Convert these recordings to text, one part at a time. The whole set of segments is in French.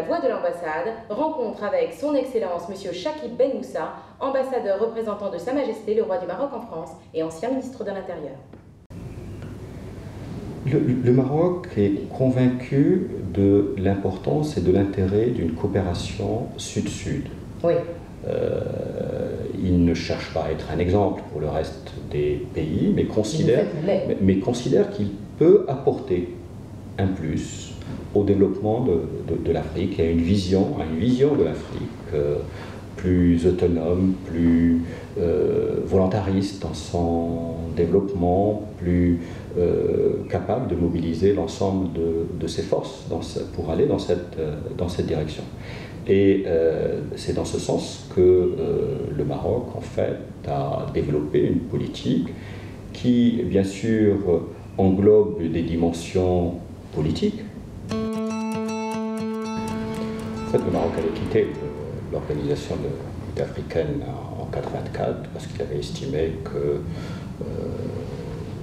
voix de l'ambassade, rencontre avec son Excellence M. Chakib Ben Moussa, ambassadeur représentant de Sa Majesté le roi du Maroc en France et ancien ministre de l'Intérieur. Le Maroc est convaincu de l'importance et de l'intérêt d'une coopération sud-sud. Oui. Il ne cherche pas à être un exemple pour le reste des pays, mais considère qu'il peut apporter un plus au développement de l'Afrique et à une vision de l'Afrique plus autonome, plus volontariste dans son développement, plus capable de mobiliser l'ensemble de ses forces pour aller dans cette direction. Et c'est dans ce sens que le Maroc, en fait, a développé une politique qui, bien sûr, englobe des dimensions politiques. En fait, le Maroc avait quitté l'organisation de l'Unité africaine en 1984 parce qu'il avait estimé que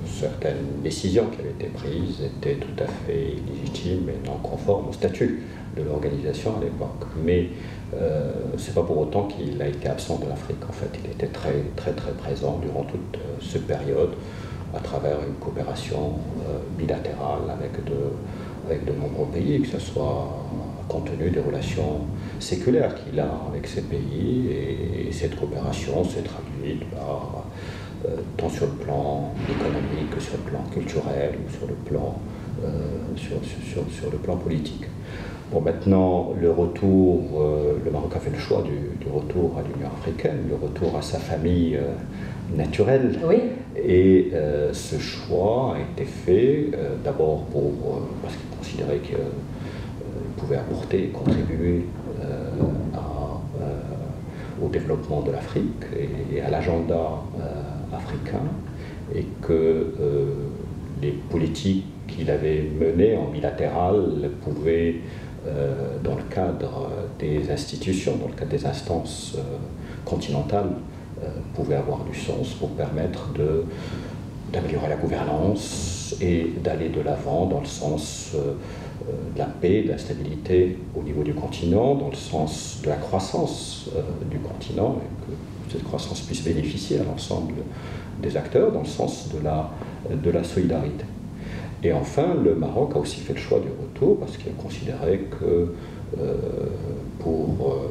certaines décisions qui avaient été prises étaient tout à fait légitimes et non conformes au statut de l'organisation à l'époque. Mais ce n'est pas pour autant qu'il a été absent de l'Afrique. En fait, il était très présent durant toute cette période à travers une coopération bilatérale avec de nombreux pays, que ce soit compte tenu des relations séculaires qu'il a avec ces pays. Et cette coopération s'est traduite par tant sur le plan économique que sur le plan culturel ou sur le plan politique. Bon, maintenant, le Maroc a fait le choix du retour à l'Union africaine, le retour à sa famille naturelle. Oui. Et ce choix a été fait d'abord parce qu'il considérait qu'il pouvait apporter et contribuer au développement de l'Afrique et à l'agenda africain, et que les politiques qu'il avait menées en bilatéral pouvaient, dans le cadre des institutions, dans le cadre des instances continentales, pouvaient avoir du sens pour permettre d'améliorer la gouvernance et d'aller de l'avant dans le sens de la paix, de la stabilité au niveau du continent, dans le sens de la croissance du continent, et que cette croissance puisse bénéficier à l'ensemble des acteurs, dans le sens de la solidarité. Et enfin, le Maroc a aussi fait le choix du retour parce qu'il considérait que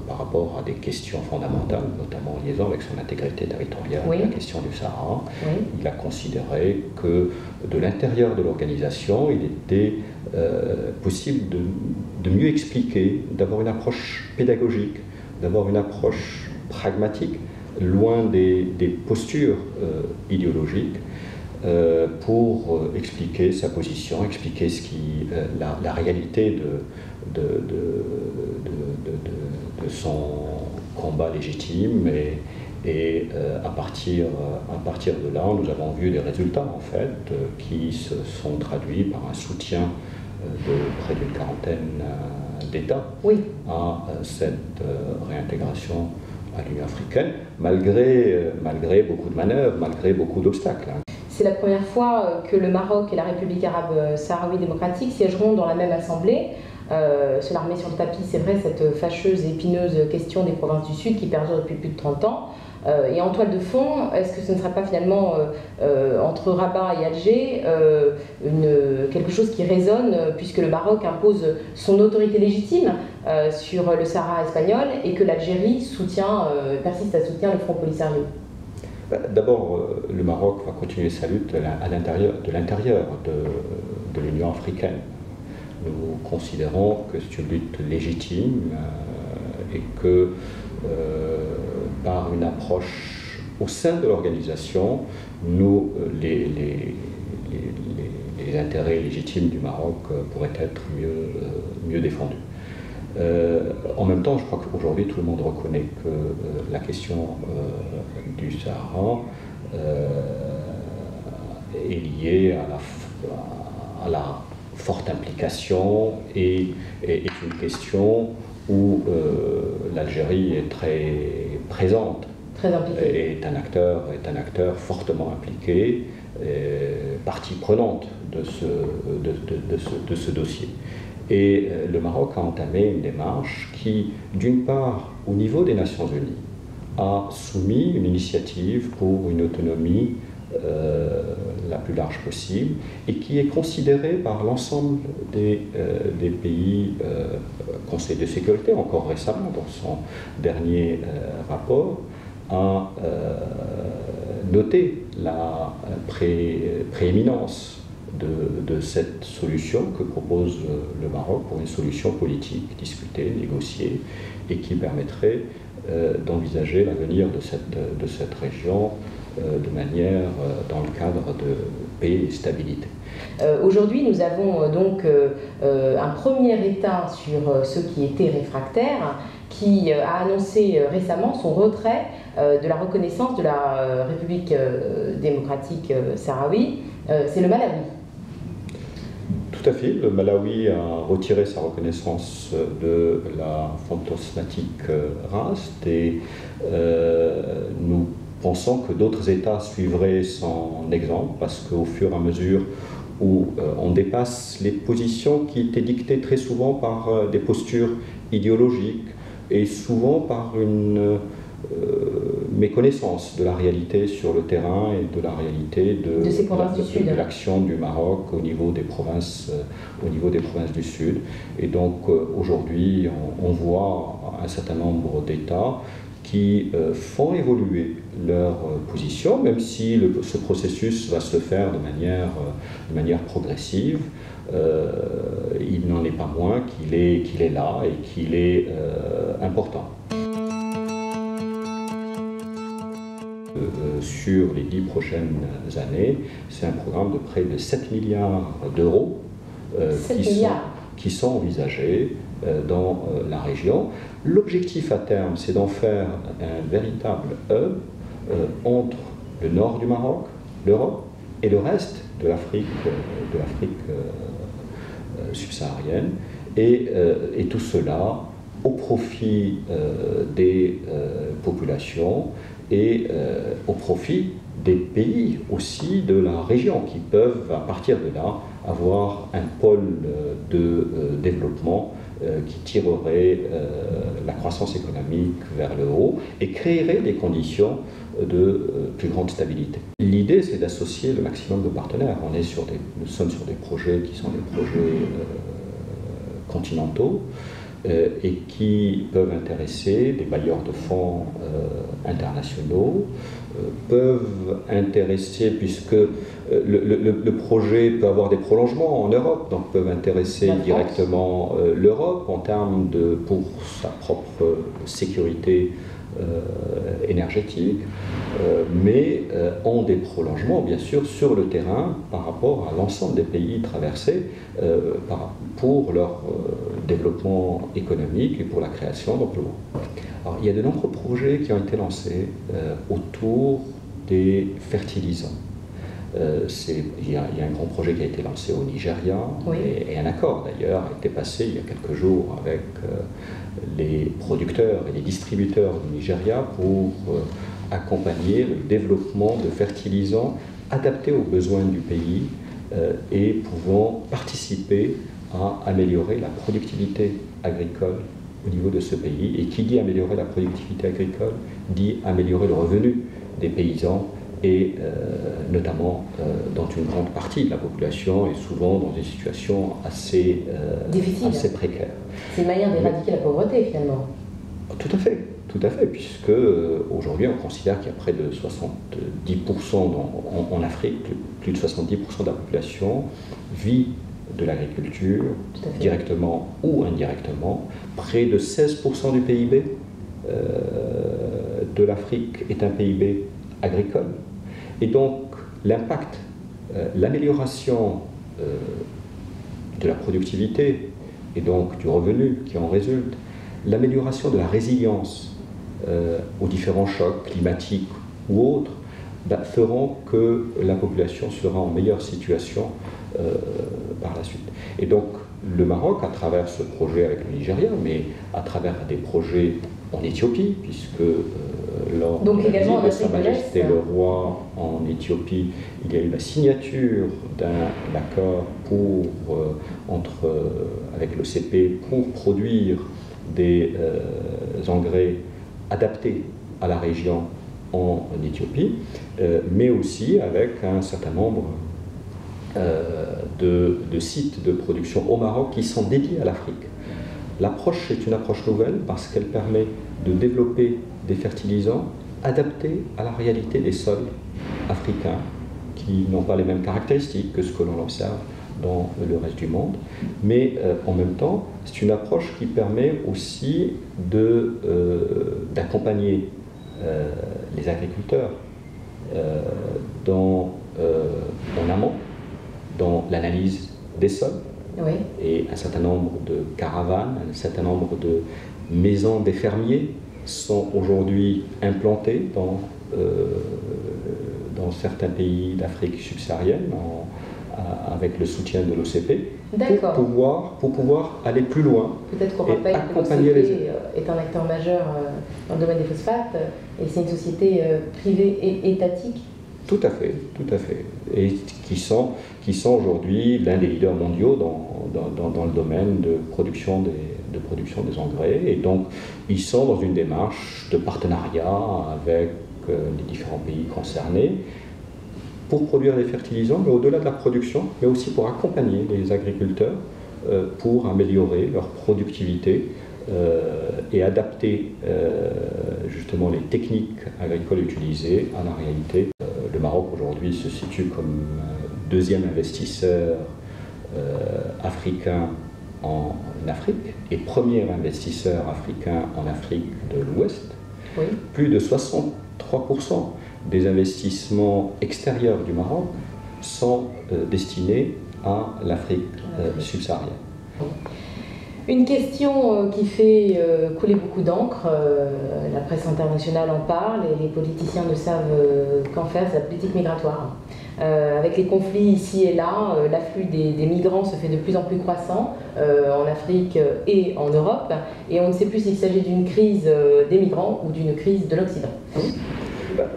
par rapport à des questions fondamentales, notamment en liaison avec son intégrité territoriale, oui, la question du Sahara, oui, il a considéré que de l'intérieur de l'organisation, il était possible de mieux expliquer, d'avoir une approche pédagogique, d'avoir une approche pragmatique, loin des postures idéologiques, pour expliquer sa position, expliquer la réalité de son combat légitime, et à partir de là, nous avons vu des résultats en fait qui se sont traduits par un soutien de près d'une quarantaine d'États, oui, à cette réintégration à l'Union africaine, malgré beaucoup de manœuvres, malgré beaucoup d'obstacles. C'est la première fois que le Maroc et la République arabe sahraoui démocratique siégeront dans la même assemblée. Cela remet sur le tapis, c'est vrai, cette fâcheuse et épineuse question des provinces du Sud qui perdure depuis plus de 30 ans. Et en toile de fond, est-ce que ce ne serait pas finalement entre Rabat et Alger quelque chose qui résonne, puisque le Maroc impose son autorité légitime sur le Sahara espagnol et que l'Algérie persiste à soutenir le Front Polisario? D'abord, le Maroc va continuer sa lutte à l'intérieur de l'Union africaine. Nous considérons que c'est une lutte légitime et que par une approche au sein de l'organisation, les intérêts légitimes du Maroc pourraient être mieux défendus. En même temps, je crois qu'aujourd'hui tout le monde reconnaît que la question du Sahara est liée à la forte implication et est une question où l'Algérie est très présente, très impliquée, est un acteur fortement impliqué, partie prenante de ce dossier. Et le Maroc a entamé une démarche qui, d'une part, au niveau des Nations Unies, a soumis une initiative pour une autonomie la plus large possible et qui est considérée par l'ensemble des pays Conseil de sécurité, encore récemment dans son dernier rapport, a noté la prééminence de cette solution que propose le Maroc pour une solution politique discutée, négociée et qui permettrait d'envisager l'avenir de cette région de manière dans le cadre de paix et stabilité. Aujourd'hui, nous avons donc un premier État sur ceux qui étaient réfractaires qui a annoncé récemment son retrait de la reconnaissance de la République démocratique sahraoui, c'est le Malawi. Tout à fait, le Malawi a retiré sa reconnaissance de la fantasmatique RAST et nous pensons que d'autres États suivraient son exemple parce qu'au fur et à mesure où on dépasse les positions qui étaient dictées très souvent par des postures idéologiques et souvent par une méconnaissance de la réalité sur le terrain et de la réalité de l'action du Maroc au niveau des provinces du Sud. Et donc aujourd'hui, on voit un certain nombre d'États qui font évoluer leur position, même si ce processus va se faire de manière progressive. Il n'en est pas moins qu'il est là et qu'il est important. Sur les 10 prochaines années, c'est un programme de près de 7 milliards d'euros qui sont envisagés dans la région. L'objectif à terme, c'est d'en faire un véritable hub entre le nord du Maroc, l'Europe et le reste de l'Afrique subsaharienne, et tout cela au profit des populations et au profit des pays aussi de la région qui peuvent, à partir de là, avoir un pôle de développement qui tirerait la croissance économique vers le haut et créerait des conditions de plus grande stabilité. L'idée, c'est d'associer le maximum de partenaires. Nous sommes sur des projets qui sont des projets continentaux et qui peuvent intéresser des bailleurs de fonds internationaux, peuvent intéresser, puisque le projet peut avoir des prolongements en Europe, donc peuvent intéresser directement l'Europe en termes pour sa propre sécurité énergétique, mais ont des prolongements bien sûr sur le terrain par rapport à l'ensemble des pays traversés pour leur développement économique et pour la création d'emplois. Alors, il y a de nombreux projets qui ont été lancés autour des fertilisants. Il y a un grand projet qui a été lancé au Nigeria, oui. et un accord d'ailleurs a été passé il y a quelques jours avec les producteurs et les distributeurs du Nigeria pour accompagner le développement de fertilisants adaptés aux besoins du pays et pouvant participer à améliorer la productivité agricole au niveau de ce pays. Et qui dit améliorer la productivité agricole dit améliorer le revenu des paysans et notamment dont une grande partie de la population est souvent dans des situations assez précaires. C'est une manière d'éradiquer la pauvreté finalement. Tout à fait, puisque aujourd'hui on considère qu'il y a près de 70% en Afrique, plus de 70% de la population vit de l'agriculture, directement ou indirectement. Près de 16% du PIB de l'Afrique est un PIB agricole. Et donc l'impact, l'amélioration de la productivité et donc du revenu qui en résulte, l'amélioration de la résilience aux différents chocs climatiques ou autres, feront que la population sera en meilleure situation par la suite. Et donc le Maroc, à travers ce projet avec le Nigeria, mais à travers des projets en Éthiopie, puisque lors donc, de la également visite de Sa en Afrique de Majesté l'Est. le roi en Éthiopie, il y a eu la signature d'un accord avec l'OCP pour produire des engrais adaptés à la région en Éthiopie, mais aussi avec un certain nombre de sites de production au Maroc qui sont dédiés à l'Afrique. L'approche est une approche nouvelle parce qu'elle permet de développer des fertilisants adaptés à la réalité des sols africains qui n'ont pas les mêmes caractéristiques que ce que l'on observe dans le reste du monde, mais en même temps, c'est une approche qui permet aussi d'accompagner les agriculteurs en amont, dans l'analyse des sols, Oui. et un certain nombre de caravanes, un certain nombre de maisons des fermiers sont aujourd'hui implantées dans certains pays d'Afrique subsaharienne avec le soutien de l'OCP pour pouvoir aller plus loin. Peut-être qu'on rappelle que l'OCP est un acteur majeur dans le domaine des phosphates et c'est une société privée et étatique. Tout à fait, tout à fait. Et qui sont aujourd'hui l'un des leaders mondiaux dans le domaine de production des engrais. Et donc, ils sont dans une démarche de partenariat avec les différents pays concernés pour produire des fertilisants, mais au-delà de la production, mais aussi pour accompagner les agriculteurs pour améliorer leur productivité et adapter justement les techniques agricoles utilisées à la réalité. Le Maroc aujourd'hui se situe comme deuxième investisseur africain en Afrique et premier investisseur africain en Afrique de l'Ouest. Oui. Plus de 63% des investissements extérieurs du Maroc sont destinés à l'Afrique subsaharienne. Une question qui fait couler beaucoup d'encre, la presse internationale en parle et les politiciens ne savent qu'en faire, c'est la politique migratoire. Avec les conflits ici et là, l'afflux des migrants se fait de plus en plus croissant en Afrique et en Europe, et on ne sait plus s'il s'agit d'une crise des migrants ou d'une crise de l'Occident.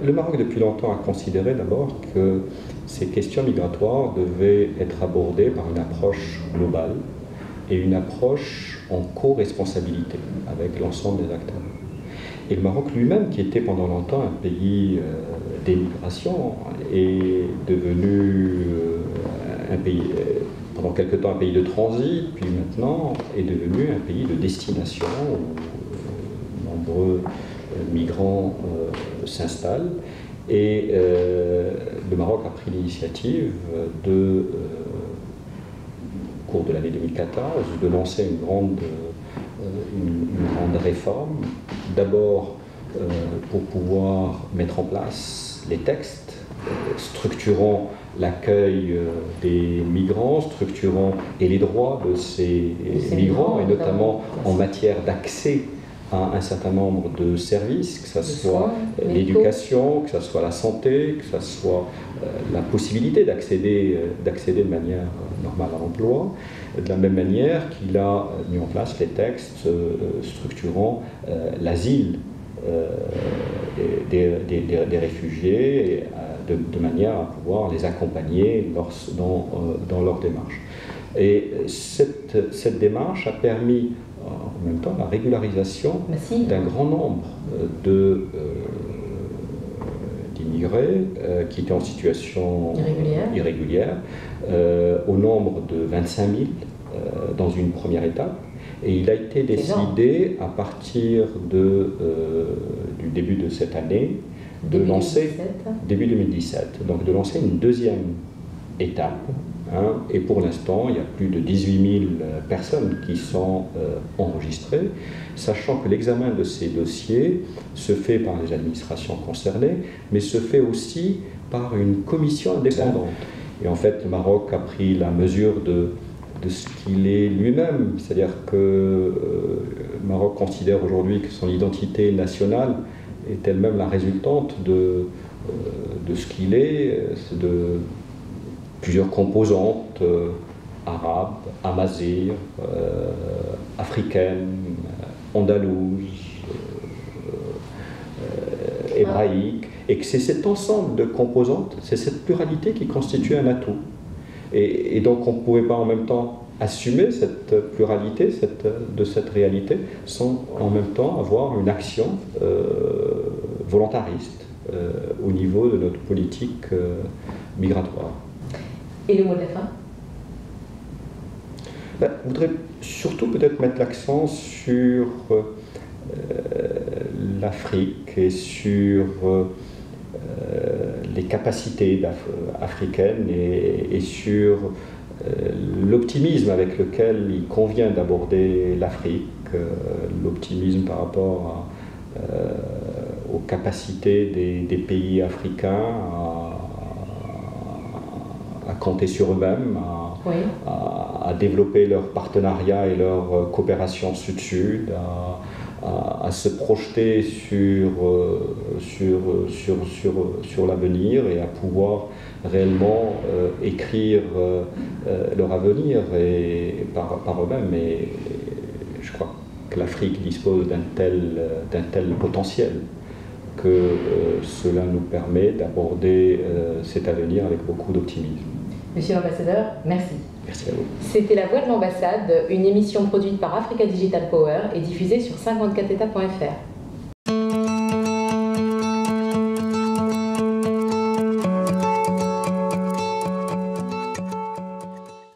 Le Maroc depuis longtemps a considéré d'abord que ces questions migratoires devaient être abordées par une approche globale et une approche en co-responsabilité avec l'ensemble des acteurs. Et le Maroc lui-même, qui était pendant longtemps un pays d'émigration, est devenu un pays, pendant quelque temps un pays de transit, puis maintenant est devenu un pays de destination où nombreux migrants s'installent. Et le Maroc a pris l'initiative au cours de l'année 2014, de lancer une grande réforme, d'abord pour pouvoir mettre en place les textes structurant l'accueil des migrants, structurant et les droits de ces migrants, et notamment en matière d'accès à un certain nombre de services, que ce soit l'éducation, que ce soit la santé, que ce soit la possibilité d'accéder de manière normale à l'emploi, de la même manière qu'il a mis en place les textes structurant l'asile des réfugiés, de manière à pouvoir les accompagner dans leur démarche. Et cette démarche a permis en même temps la régularisation d'un grand nombre d'immigrés qui étaient en situation irrégulière, au nombre de 25 000 dans une première étape. Et il a été décidé à partir du début de cette année de lancer, début 2017, donc de lancer une deuxième étape. Et pour l'instant, il y a plus de 18 000 personnes qui sont enregistrées, sachant que l'examen de ces dossiers se fait par les administrations concernées, mais se fait aussi par une commission indépendante. Et en fait, le Maroc a pris la mesure de ce qu'il est lui-même, c'est-à-dire que le Maroc considère aujourd'hui que son identité nationale est elle-même la résultante de ce qu'il est, de plusieurs composantes arabes, amazighes, africaines, andalouses, hébraïque, et que c'est cet ensemble de composantes, c'est cette pluralité qui constitue un atout. Et donc on ne pouvait pas en même temps assumer cette pluralité de cette réalité sans en même temps avoir une action volontariste au niveau de notre politique migratoire. Et le mot de la fin? Je voudrais surtout peut-être mettre l'accent sur l'Afrique et sur les capacités africaines et sur l'optimisme avec lequel il convient d'aborder l'Afrique, l'optimisme par rapport aux capacités des pays africains à compter sur eux-mêmes, à développer leur partenariat et leur coopération sud-sud, à se projeter sur l'avenir et à pouvoir réellement écrire leur avenir par eux-mêmes. Et je crois que l'Afrique dispose d'un tel potentiel que cela nous permet d'aborder cet avenir avec beaucoup d'optimisme. Monsieur l'ambassadeur, merci. Merci à vous. C'était La Voix de l'ambassade, une émission produite par Africa Digital Power et diffusée sur 54eta.fr.